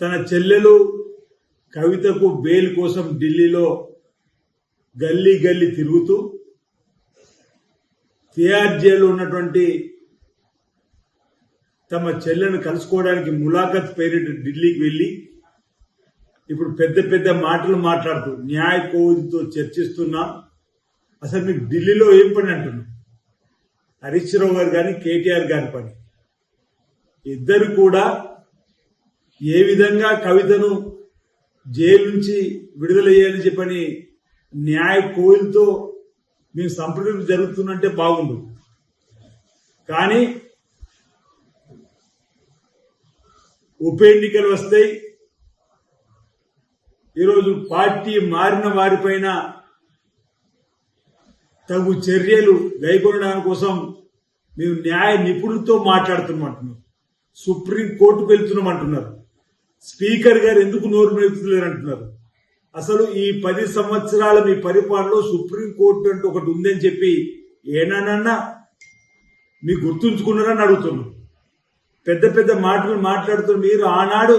తన చెల్లెలు కవితకు బెయిల్ కోసం ఢిల్లీలో గల్లీ గల్లీ తిరుగుతూ తిహార్ జైల్లో ఉన్నటువంటి తమ చెల్లెను కలుసుకోవడానికి ములాఖత్ పేరిట ఢిల్లీకి వెళ్లి ఇప్పుడు పెద్ద పెద్ద మాటలు మాట్లాడుతూ న్యాయ కోవిడ్తో చర్చిస్తున్నా. అసలు మీకు ఢిల్లీలో ఏం పని అంటున్నాం? హరీష్ రావు గారు కానీ కేటీఆర్ గారి పని. ఇద్దరు కూడా ఏ విధంగా కవితను జైలు నుంచి విడుదల చేయాలని చెప్పని న్యాయ కోవిల్తో మేము సంప్రదింపు జరుగుతున్నట్టే బాగుండు. కానీ ఉప ఎన్నికలు వస్తాయి. ఈరోజు పార్టీ మారిన వారిపైన తగు చర్యలు గైకొనడానికి కోసం మేము న్యాయ నిపుణులతో మాట్లాడుతున్నామంటున్నాం. సుప్రీంకోర్టుకు వెళ్తున్నామంటున్నారు. స్పీకర్ గారు ఎందుకు నోరు మెలుపుతలేరు అంటున్నారు. అసలు ఈ 10 సంవత్సరాల మీ పరిపాలనలో సుప్రీంకోర్టు అంటూ ఒకటి ఉందని చెప్పి ఏనానన్నా మీకు గుర్తుంచుకున్నారని అడుగుతున్నాం. పెద్ద పెద్ద మాటలు మాట్లాడుతున్న మీరు ఆనాడు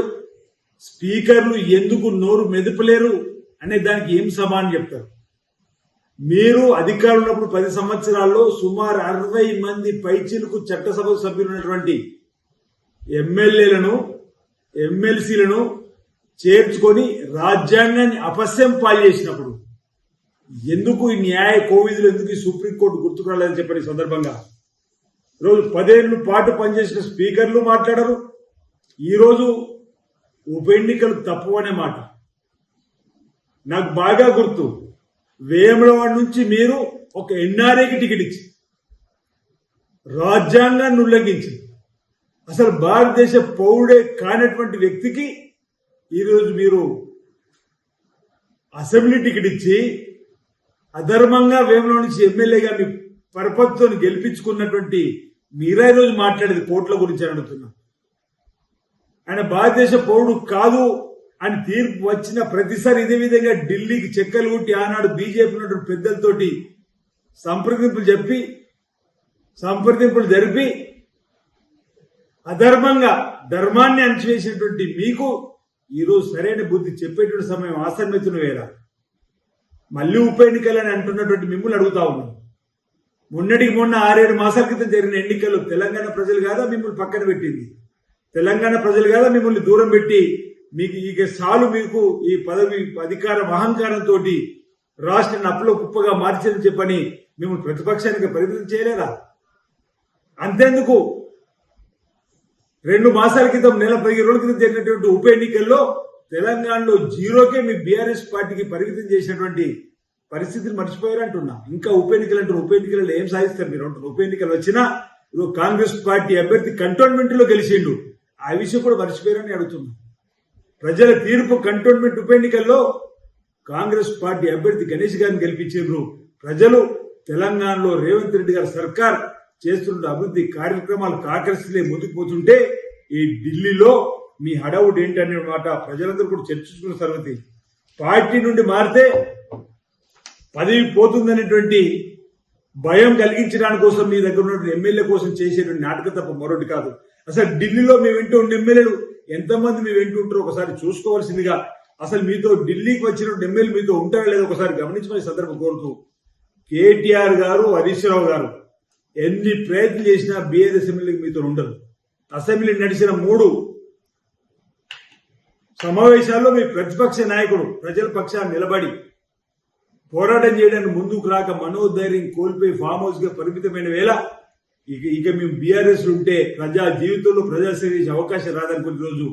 స్పీకర్లు ఎందుకు నోరు మెదపలేరు అనే దానికి ఏం సమానం చెప్తారు? మీరు అధికారులు ఉన్నప్పుడు 10 సంవత్సరాల్లో సుమారు 60 మంది పైచీలకు చట్టసభ సభ్యులు ఉన్నటువంటి ఎమ్మెల్యేలను ఎమ్మెల్సీలను చేర్చుకొని రాజ్యాంగాన్ని అపస్యం పాల్చేసినప్పుడు ఎందుకు ఈ న్యాయ కోవిధులు ఎందుకు ఈ సుప్రీంకోర్టు గుర్తుకు రాలేదని చెప్పని సందర్భంగా ఈరోజు 10 ఏళ్ల పాటు పనిచేసిన స్పీకర్లు మాట్లాడరు. ఈరోజు ఉప ఎన్నికలు తప్పు అనే మాట నాకు బాగా గుర్తు. వేములవాడ నుంచి మీరు ఒక ఎన్ఆర్ఐకి టికెట్ ఇచ్చి రాజ్యాంగాన్ని ఉల్లంఘించి అసలు భారతదేశ పౌరుడే కానటువంటి వ్యక్తికి ఈరోజు మీరు అసెంబ్లీ టికెట్ ఇచ్చి అధర్మంగా వేములవాడ నుంచి ఎమ్మెల్యేగా మీ పరపతితో గెలిపించుకున్నటువంటి మీరా ఈరోజు మాట్లాడేది కోట్ల గురించి అడుగుతున్నా. ఆయన భారతదేశ పౌరుడు కాదు అని తీర్పు వచ్చిన ప్రతిసారి ఇదే విధంగా ఢిల్లీకి చెక్కలు కొట్టి ఆనాడు బీజేపీ ఉన్నటువంటి పెద్దలతోటి సంప్రదింపులు జరిపి అధర్మంగా ధర్మాన్ని అణచివేసినటువంటి మీకు ఈరోజు సరైన బుద్ధి చెప్పేటువంటి సమయం ఆసన్నతున్న వేళ మళ్ళీ ఉప ఎన్నికలని అంటున్నటువంటి మిమ్మల్ని అడుగుతా ఉన్నాం. మొన్నటికి మొన్న 6-7 మాసాల క్రితం జరిగిన ఎన్నికల్లో తెలంగాణ ప్రజలు కాదా మిమ్మల్ని పక్కన పెట్టింది? తెలంగాణ ప్రజలు కాదా మిమ్మల్ని దూరం పెట్టి మీకు ఇక చాలు మీకు ఈ పదవి అధికారం అహంకారంతో రాష్ట్రాన్ని అప్పులో కుప్పగా మార్చని చెప్పని మిమ్మల్ని ప్రతిపక్షానికి పరిమితం చేయలేదా? అంతేందుకు 2 మాసాల క్రితం నెల 15 రోజుల క్రితం జరిగినటువంటి ఉప ఎన్నికల్లో తెలంగాణలో జీరోకే మీ బీఆర్ఎస్ పార్టీకి పరిమితం చేసినటువంటి పరిస్థితిని మర్చిపోయారంటున్నా. ఇంకా ఉప ఎన్నికలు అంటారు. ఉప ఎన్నికలలో ఏం సాధిస్తారు మీరు అంటారు? ఉప ఎన్నికలు వచ్చినా కాంగ్రెస్ పార్టీ అభ్యర్థి కంటోన్మెంట్ లో గెలిచిండు. ఆ విషయం కూడా మర్చిపోయారని అడుగుతున్నా. ప్రజల తీర్పు కంటోన్మెంట్ ఉప ఎన్నికల్లో కాంగ్రెస్ పార్టీ అభ్యర్థి గణేష్ గారిని గెలిపించారు. ప్రజలు తెలంగాణలో రేవంత్ రెడ్డి గారి సర్కార్ చేస్తున్న అభివృద్ధి కార్యక్రమాలకు ఆకర్షిలే ముందుకు పోతుంటే ఈ ఢిల్లీలో మీ హడావుడ్ ఏంటనే మాట ప్రజలందరూ కూడా చర్చించుకున్న సంగతి. పార్టీ నుండి మారితే పదవి పోతుందనేటువంటి భయం కలిగించడానికి కోసం మీ దగ్గర ఉన్న ఎమ్మెల్యే కోసం చేసేటువంటి నాటకం తప్ప మరొకటి కాదు. అసలు ఢిల్లీలో మీ వెంట ఉన్న ఎమ్మెల్యేలు ఎంతమంది మీ వెంట ఉంటారో ఒకసారి చూసుకోవాల్సిందిగా, అసలు మీతో ఢిల్లీకి వచ్చిన ఎమ్మెల్యే మీతో ఉంటారో లేదో ఒకసారి గమనించమని సందర్భం కోరుతూ, కేటీఆర్ గారు హరీష్ రావు గారు ఎన్ని ప్రయత్నం చేసినా బీఆర్ఎస్ ఎమ్మెల్యేకి మీతో ఉండరు. అసెంబ్లీ నడిచిన 3 సమావేశాల్లో మీ ప్రతిపక్ష నాయకుడు ప్రజల పక్షాన్ని నిలబడి పోరాటం చేయడానికి ముందుకు రాక మనోధైర్యం కోల్పోయి ఫామ్ హౌస్ గా పరిమితమైన వేళ ఇక మేము బీఆర్ఎస్ ఉంటే ప్రజా జీవితంలో ప్రజాసేవ చేసే అవకాశం రాదనుకున్న రోజు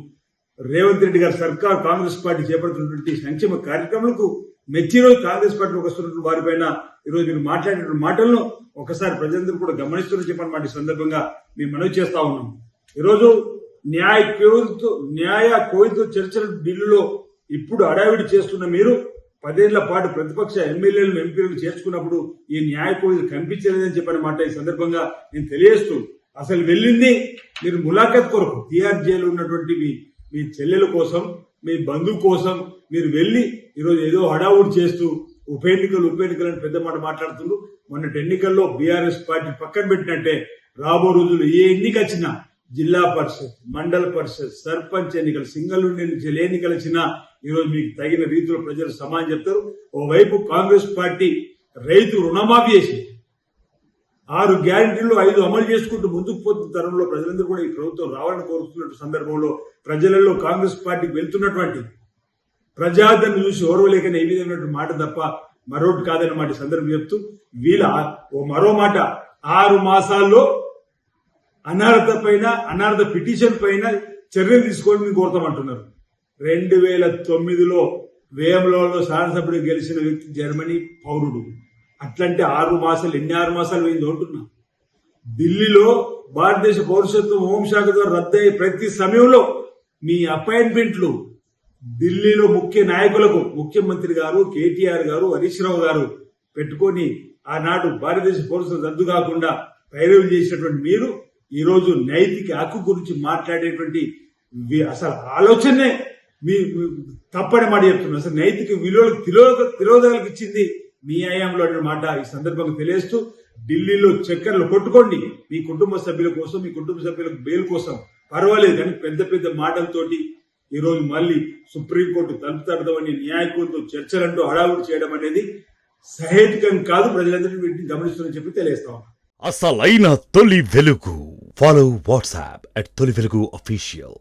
రేవంత్ రెడ్డి గారి సర్కార్ కాంగ్రెస్ పార్టీ చేపడుతున్నటువంటి సంక్షేమ కార్యక్రమాలకు మెచ్చి రోజు కాంగ్రెస్ పార్టీకి వస్తున్నటువంటి వారిపైన ఈరోజు మీరు మాట్లాడిన మాటలను ఒకసారి ప్రజలందరూ కూడా గమనిస్తున్న చెప్పనమాట ఈ సందర్భంగా మేము మనవి చేస్తా ఉన్నాం. ఈరోజు న్యాయ కోవిడ్తో చర్చలు ఢిల్లీలో ఇప్పుడు అడావిడి చేస్తున్న మీరు 10 ఏళ్ల పాటు ప్రతిపక్ష ఎమ్మెల్యేలను ఎంపీలను చేర్చుకున్నప్పుడు ఈ న్యాయ కోవిడ్ కనిపించలేదని చెప్పిన మాట ఈ సందర్భంగా నేను తెలియజేస్తూ, అసలు వెళ్ళింది మీరు ములాఖత్ కొరకు తిహార్ జైలు ఉన్నటువంటి మీ చెల్లెల కోసం మీ బంధువు కోసం మీరు వెళ్ళి ఈరోజు ఏదో హడావుడి చేస్తూ ఉప ఎన్నికలు అని పెద్ద మాట మాట్లాడుతున్నారు. మొన్నటి ఎన్నికల్లో బీఆర్ఎస్ పార్టీ పక్కన పెట్టినట్టే రాబో రోజులు ఏ ఎన్నిక వచ్చినా జిల్లా పరిషత్, మండల పరిషత్, సర్పంచ్ ఎన్నికలు, సింగల్ ఎన్నికలు వచ్చినా ఈరోజు మీకు తగిన రీతిలో ప్రజలు సమాధానం చెప్తారు. ఓవైపు కాంగ్రెస్ పార్టీ రైతు రుణమాఫీ చేసి 6 గ్యారెంటీలు 5 అమలు చేసుకుంటూ ముందుకు పోతున్న తరంలో ప్రజలందరూ కూడా ఈ ప్రభుత్వం రావాలని కోరుతున్న సందర్భంలో ప్రజలలో కాంగ్రెస్ పార్టీకి వెళ్తున్నటువంటి ప్రజాదరణ చూసి ఓర్వలేకనే ఈ విధమైన మాట తప్ప మరొకటి కాదన్నమాట ఈ సందర్భం చెప్తూ మరో మాట 6 మాసాల్లో అనర్హత పైన అనర్హత పిటిషన్ పైన చర్యలు తీసుకోవడం మేము కోరుతామంటున్నారు. 2009లో వేములలో శాసనసభ్యుడు గెలిచిన వ్యక్తి జర్మనీ పౌరుడు. అట్లంటే 6 మాసాలు ఎన్ని 6 మాసాలు పోయింది అంటున్నా. ఢిల్లీలో భారతదేశ పౌరసత్వం హోంశాఖ ద్వారా రద్దయ్యే ప్రతి సమయంలో మీ అపాయింట్మెంట్లు ఢిల్లీలో ముఖ్య నాయకులకు ముఖ్యమంత్రి గారు, కేటీఆర్ గారు, హరీష్ రావు గారు పెట్టుకొని ఆనాడు భారతదేశ పౌరసత్వం రద్దు కాకుండా పైరవి చేసినటువంటి మీరు ఈ రోజు నైతిక హక్కు గురించి మాట్లాడేటువంటి అసలు ఆలోచనే మీ తప్పని మాట చెప్తున్నారు. అసలు నైతిక విలువలకు తిరోధకాలకు ఇచ్చింది మీ హయాంలో అనే మాట ఈ సందర్భంగా తెలియజేస్తూ ఢిల్లీలో చక్కర్లు కొట్టుకోండి మీ కుటుంబ సభ్యుల కోసం, మీ కుటుంబ సభ్యులకు బెయిల్ కోసం పర్వాలేదు, కానీ పెద్ద పెద్ద మాటలతోటి ఈ రోజు మళ్ళీ సుప్రీంకోర్టు తలుపు తడదామని న్యాయకులతో చర్చలంటూ హడావుడి చేయడం అనేది సహేతుకం కాదు. ప్రజలందరినీ వీటిని గమనిస్తుందని చెప్పి తెలియజేస్తాం. అసలైన తొలి వెలుగు. ఫాలో వాట్సాప్ @తొలి వెలుగు అఫీషియల్.